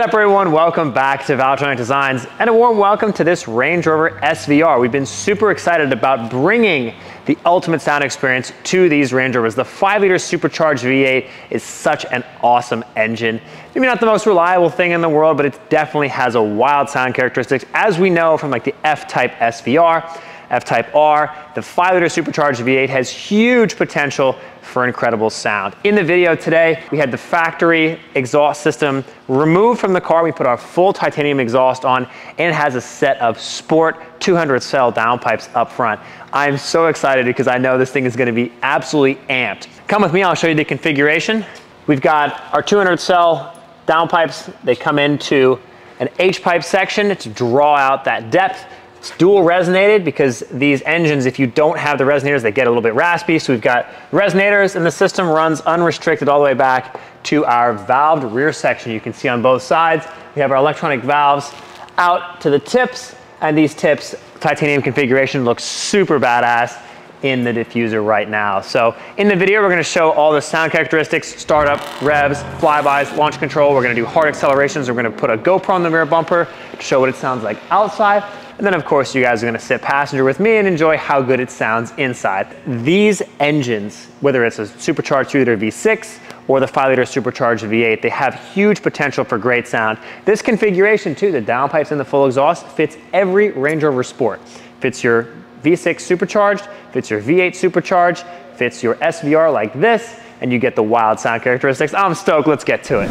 up, everyone? Welcome back to Valvetronic Designs, and a warm welcome to this Range Rover SVR. We've been super excited about bringing the ultimate sound experience to these Range Rovers. The 5-liter supercharged V8 is such an awesome engine. Maybe not the most reliable thing in the world, but it definitely has a wild sound characteristics, as we know from like the F-Type SVR, F-Type R. The 5-liter supercharged V8 has huge potential for incredible sound. In the video today, we had the factory exhaust system removed from the car. We put our full titanium exhaust on, and it has a set of sport 200 cell downpipes up front. I'm so excited because I know this thing is going to be absolutely amped. Come with me, I'll show you the configuration. We've got our 200 cell downpipes. They come into an H-pipe section to draw out that depth. It's dual resonated because these engines, if you don't have the resonators, they get a little bit raspy. So we've got resonators, and the system runs unrestricted all the way back to our valved rear section. You can see on both sides, we have our electronic valves out to the tips, and these tips, titanium configuration, looks super badass in the diffuser right now. So in the video, we're gonna show all the sound characteristics, startup, revs, flybys, launch control. We're gonna do hard accelerations. We're gonna put a GoPro on the rear bumper to show what it sounds like outside. And then of course, you guys are gonna sit passenger with me and enjoy how good it sounds inside. These engines, whether it's a supercharged 2-liter V6 or the 5-liter supercharged V8, they have huge potential for great sound. This configuration too, the downpipes and the full exhaust, fits every Range Rover Sport. Fits your V6 supercharged, fits your V8 supercharged, fits your SVR like this, and you get the wild sound characteristics. I'm stoked, let's get to it.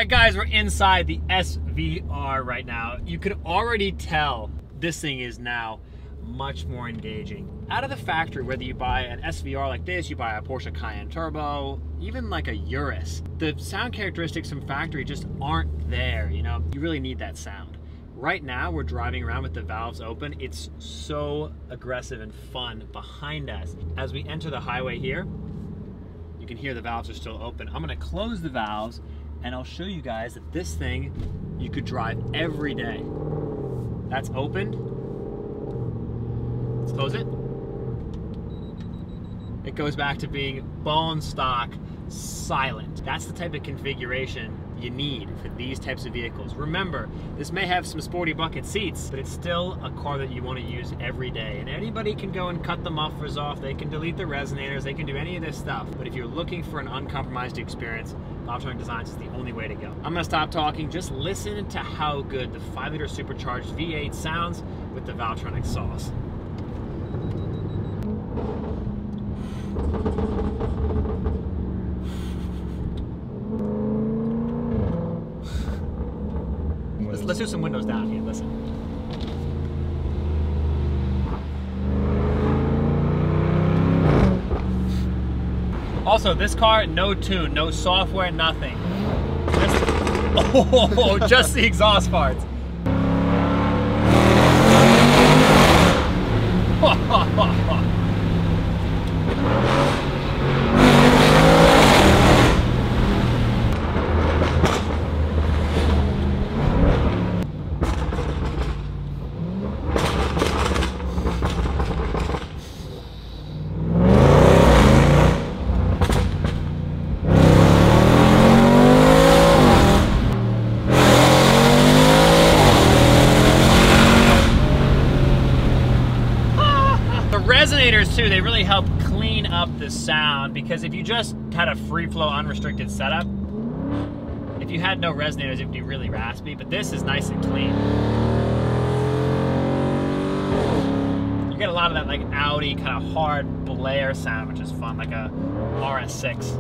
right, guys, we're inside the SVR right now. You can already tell this thing is now much more engaging. Out of the factory, whether you buy an SVR like this, you buy a Porsche Cayenne Turbo, even like a Urus, the sound characteristics from factory just aren't there, you know? You really need that sound. Right now, we're driving around with the valves open. It's so aggressive and fun behind us. As we enter the highway here, you can hear the valves are still open. I'm gonna close the valves and I'll show you guys that this thing you could drive every day. That's opened. Let's close it. It goes back to being bone stock, silent. That's the type of configuration you need for these types of vehicles. Remember, this may have some sporty bucket seats, but it's still a car that you want to use every day. And anybody can go and cut the mufflers off, they can delete the resonators, they can do any of this stuff. But if you're looking for an uncompromised experience, Valvetronic Designs is the only way to go. I'm gonna stop talking, just listen to how good the 5-liter supercharged V8 sounds with the Valvetronic sauce. Let's do some windows down here, listen. Also, this car, no tune, no software, nothing. Just the exhaust parts. Resonators too, they really help clean up the sound, because if you just had a free flow unrestricted setup, if you had no resonators it would be really raspy, but this is nice and clean. You get a lot of that like Audi kind of hard blare sound, which is fun, like a RS6.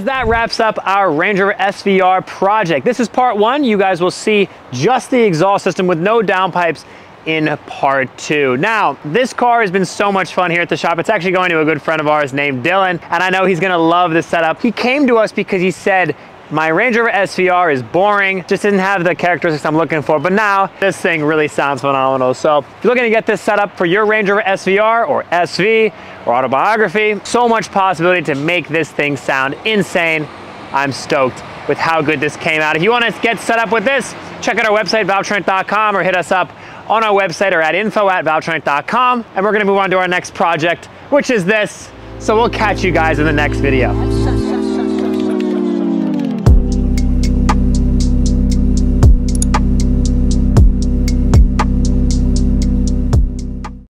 That wraps up our Range Rover SVR project. This is part one. You guys will see just the exhaust system with no downpipes in part two. Now, this car has been so much fun here at the shop. It's actually going to a good friend of ours named Dylan, and I know he's gonna love this setup. He came to us because he said, My Range Rover SVR is boring, just didn't have the characteristics I'm looking for, but now this thing really sounds phenomenal. So if you're looking to get this set up for your Range Rover SVR or SV or Autobiography, so much possibility to make this thing sound insane. I'm stoked with how good this came out. If you want to get set up with this, check out our website, valvetronic.com, or hit us up on our website or at info@valvetronic.com. And we're gonna move on to our next project, which is this. So we'll catch you guys in the next video.